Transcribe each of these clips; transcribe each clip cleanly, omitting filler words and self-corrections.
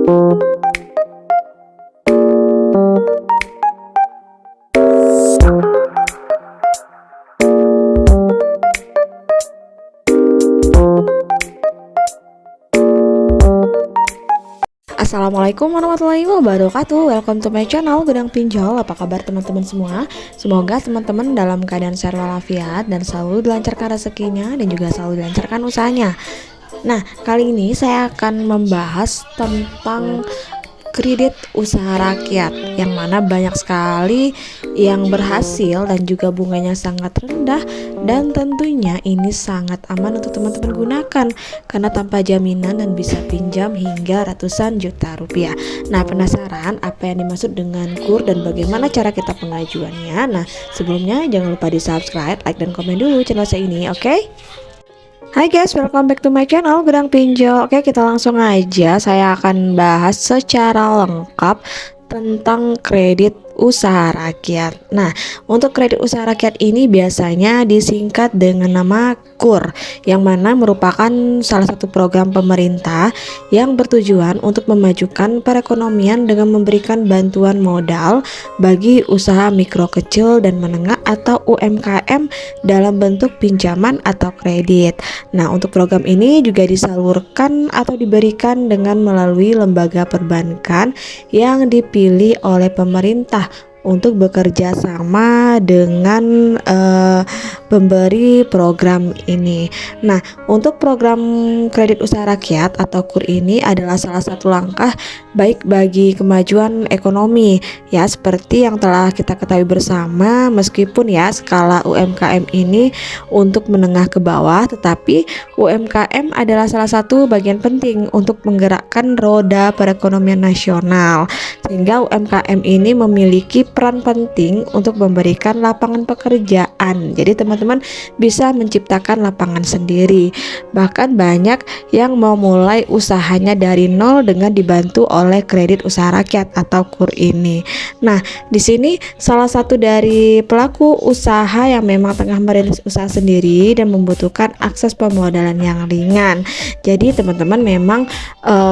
Assalamualaikum warahmatullahi wabarakatuh. Welcome to my channel Gudang Pinjol. Apa kabar teman-teman semua? Semoga teman-teman dalam keadaan sehat walafiat dan selalu dilancarkan rezekinya dan juga selalu dilancarkan usahanya. Nah, kali ini saya akan membahas tentang kredit usaha rakyat, yang mana banyak sekali yang berhasil dan juga bunganya sangat rendah, dan tentunya ini sangat aman untuk teman-teman gunakan karena tanpa jaminan dan bisa pinjam hingga ratusan juta rupiah. Nah, penasaran apa yang dimaksud dengan KUR dan bagaimana cara kita pengajuannya? Nah, sebelumnya jangan lupa di subscribe, like, dan komen dulu channel saya ini, oke? Hai guys, welcome back to my channel Gudang Pinjol. Oke, kita langsung aja. Saya akan bahas secara lengkap tentang kredit usaha rakyat. Nah, untuk kredit usaha rakyat ini biasanya disingkat dengan nama KUR, yang mana merupakan salah satu program pemerintah yang bertujuan untuk memajukan perekonomian dengan memberikan bantuan modal bagi usaha mikro, kecil, dan menengah atau UMKM dalam bentuk pinjaman atau kredit. Nah, untuk program ini juga disalurkan atau diberikan dengan melalui lembaga perbankan yang dipilih oleh pemerintah untuk bekerja sama dengan pemberi program ini. Nah, untuk program kredit usaha rakyat atau KUR ini adalah salah satu langkah baik bagi kemajuan ekonomi, ya, seperti yang telah kita ketahui bersama. Meskipun ya skala UMKM ini untuk menengah ke bawah, tetapi UMKM adalah salah satu bagian penting untuk menggerakkan roda perekonomian nasional, sehingga UMKM ini memiliki peran penting untuk memberikan lapangan pekerjaan. Jadi teman-teman bisa menciptakan lapangan sendiri. Bahkan banyak yang mau mulai usahanya dari nol dengan dibantu oleh kredit usaha rakyat atau KUR ini. Nah, di sini salah satu dari pelaku usaha yang memang tengah merintis usaha sendiri dan membutuhkan akses pemodalan yang ringan. Jadi teman-teman memang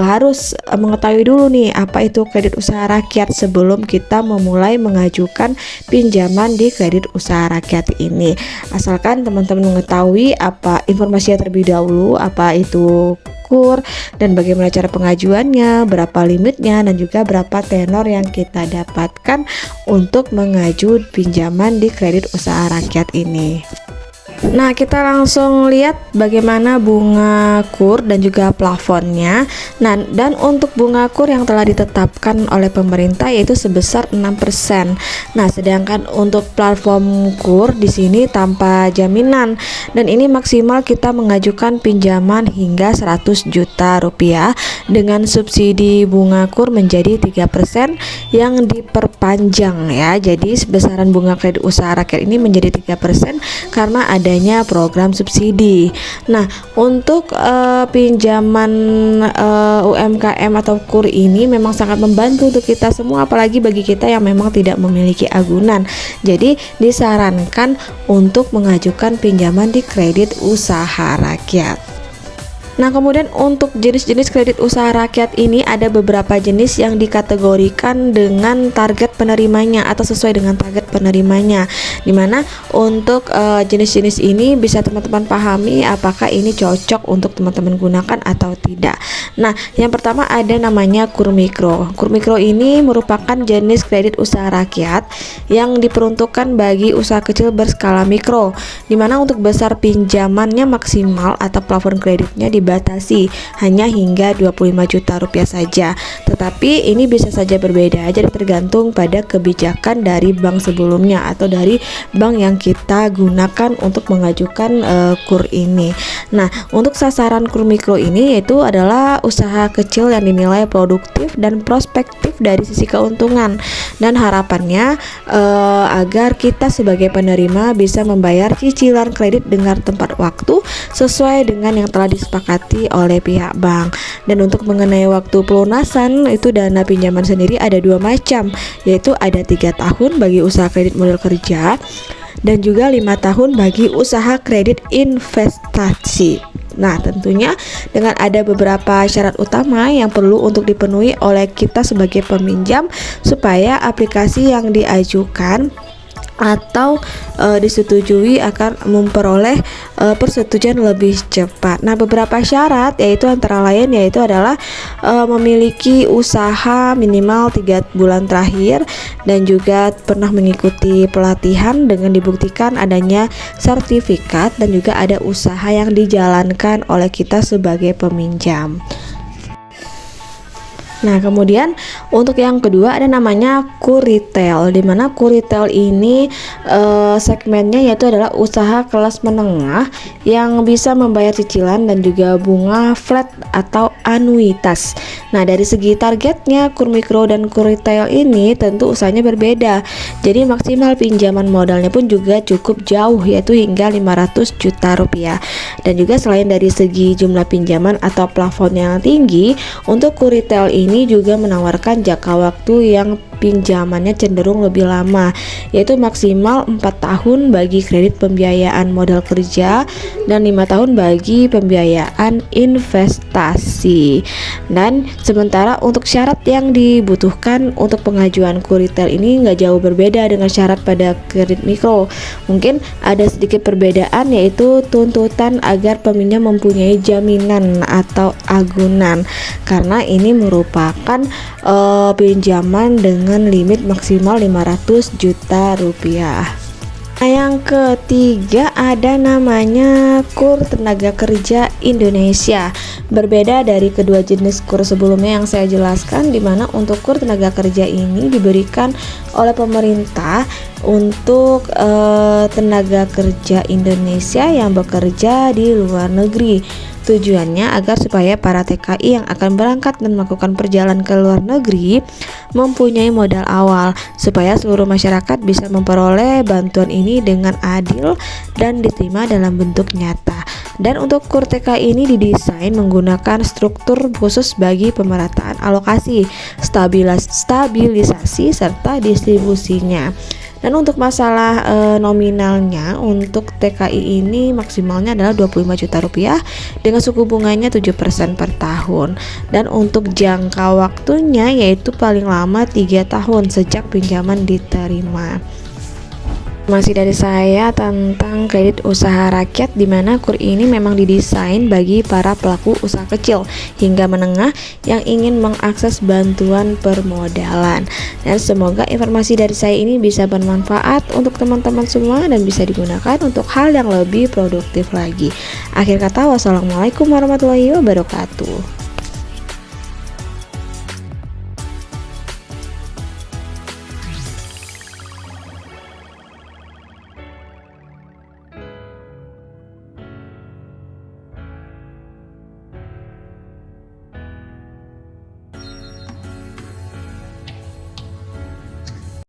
harus mengetahui dulu nih apa itu kredit usaha rakyat sebelum kita memulai mengajukan pinjaman di kredit usaha rakyat ini. Asalkan teman-teman mengetahui apa informasinya terlebih dahulu, apa itu KUR dan bagaimana cara pengajuannya, berapa limitnya, dan juga berapa tenor yang kita dapatkan untuk mengajukan pinjaman di kredit usaha rakyat ini. Nah, kita langsung lihat bagaimana bunga KUR dan juga plafonnya. Nah, dan untuk bunga KUR yang telah ditetapkan oleh pemerintah yaitu sebesar 6%. Nah, sedangkan untuk platform KUR di sini tanpa jaminan, dan ini maksimal kita mengajukan pinjaman hingga 100 juta rupiah dengan subsidi bunga KUR menjadi 3% yang diperpanjang, ya. Jadi besaran bunga kredit usaha rakyat ini menjadi 3% karena adanya program subsidi. Nah, untuk pinjaman UMKM atau KUR ini memang sangat membantu untuk kita semua, apalagi bagi kita yang memang tidak memiliki agunan. Jadi disarankan untuk mengajukan pinjaman di kredit usaha rakyat. Nah, kemudian untuk jenis-jenis kredit usaha rakyat ini ada beberapa jenis yang dikategorikan dengan target penerimanya atau sesuai dengan target penerimanya, dimana untuk jenis-jenis ini bisa teman-teman pahami apakah ini cocok untuk teman-teman gunakan atau tidak. Nah, yang pertama ada namanya KUR Mikro. KUR Mikro ini merupakan jenis kredit usaha rakyat yang diperuntukkan bagi usaha kecil berskala mikro, dimana untuk besar pinjamannya maksimal atau plafon kreditnya dibatasi hanya hingga 25 juta rupiah saja. Tetapi ini bisa saja berbeda, jadi tergantung pada kebijakan dari bank sebelumnya atau dari bank yang kita gunakan untuk mengajukan KUR ini. Nah, untuk sasaran KUR Mikro ini yaitu adalah usaha kecil yang dinilai produktif dan prospektif dari sisi keuntungan, dan harapannya agar kita sebagai penerima bisa membayar cicilan kredit dengan tepat waktu sesuai dengan yang telah disepakati oleh pihak bank. Dan untuk mengenai waktu pelunasan, itu dana pinjaman sendiri ada dua macam, yaitu ada 3 tahun bagi usaha kredit modal kerja dan juga 5 tahun bagi usaha kredit investasi. Nah, tentunya dengan ada beberapa syarat utama yang perlu untuk dipenuhi oleh kita sebagai peminjam supaya aplikasi yang diajukan atau disetujui akan memperoleh persetujuan lebih cepat. Nah, beberapa syarat yaitu antara lain adalah memiliki usaha minimal 3 bulan terakhir dan juga pernah mengikuti pelatihan dengan dibuktikan adanya sertifikat dan juga ada usaha yang dijalankan oleh kita sebagai peminjam. Nah, kemudian untuk yang kedua ada namanya Qurretail, di mana Qurretail ini segmennya yaitu adalah usaha kelas menengah yang bisa membayar cicilan dan juga bunga flat atau anuitas. Nah, dari segi targetnya Qurmikro dan Qurretail ini tentu usahanya berbeda. Jadi maksimal pinjaman modalnya pun juga cukup jauh, yaitu hingga 500 juta rupiah. Dan juga selain dari segi jumlah pinjaman atau plafon yang tinggi, untuk Qurretail ini juga menawarkan jangka waktu yang pinjamannya cenderung lebih lama, yaitu maksimal 4 tahun bagi kredit pembiayaan modal kerja dan 5 tahun bagi pembiayaan investasi. Dan sementara untuk syarat yang dibutuhkan untuk pengajuan Qurretail ini nggak jauh berbeda dengan syarat pada kredit mikro. Mungkin ada sedikit perbedaan, yaitu tuntutan agar peminjam mempunyai jaminan atau agunan, karena ini merupakan pinjaman dengan limit maksimal 500 juta rupiah. Nah, yang ketiga ada namanya KUR Tenaga Kerja Indonesia. Berbeda dari kedua jenis KUR sebelumnya yang saya jelaskan, di mana untuk KUR Tenaga Kerja ini diberikan oleh pemerintah untuk tenaga kerja Indonesia yang bekerja di luar negeri. Tujuannya agar supaya para TKI yang akan berangkat dan melakukan perjalanan ke luar negeri mempunyai modal awal, supaya seluruh masyarakat bisa memperoleh bantuan ini dengan adil dan diterima dalam bentuk nyata. Dan untuk KUR TKI ini didesain menggunakan struktur khusus bagi pemerataan alokasi, stabilisasi serta distribusinya. Dan untuk masalah nominalnya, untuk TKI ini maksimalnya adalah 25 juta rupiah dengan suku bunganya 7% per tahun. Dan untuk jangka waktunya yaitu paling lama 3 tahun sejak pinjaman diterima. Masih dari saya tentang kredit usaha rakyat, di mana KUR ini memang didesain bagi para pelaku usaha kecil hingga menengah yang ingin mengakses bantuan permodalan. Dan semoga informasi dari saya ini bisa bermanfaat untuk teman-teman semua dan bisa digunakan untuk hal yang lebih produktif lagi. Akhir kata, wassalamualaikum warahmatullahi wabarakatuh.